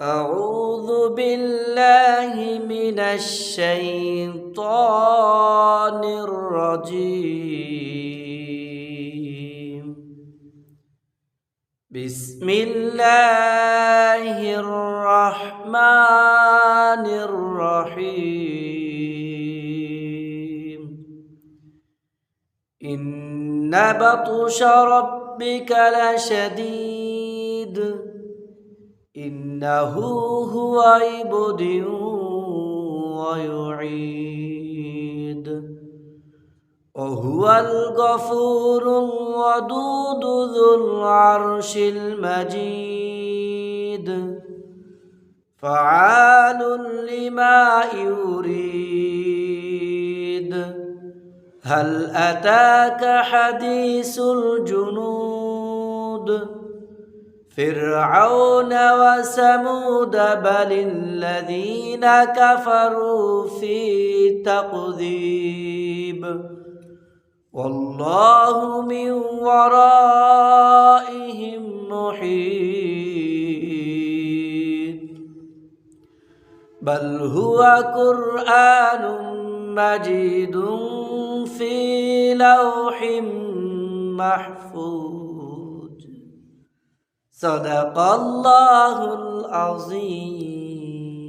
أعوذ بالله من الشيطان الرجيم. بسم الله الرحمن الرحيم. إن بطش ربك لشديد إنه هو يبدئ ويعيد وهو الغفور الودود ذو العرش المجيد فعال لما يريد هل أتاك حديث الجنود فرعون وثمود بل الذين كفروا في تكذيب والله من ورائهم محيط بل هو قرآن مجيد في لوح محفوظ صدق الله العظيم.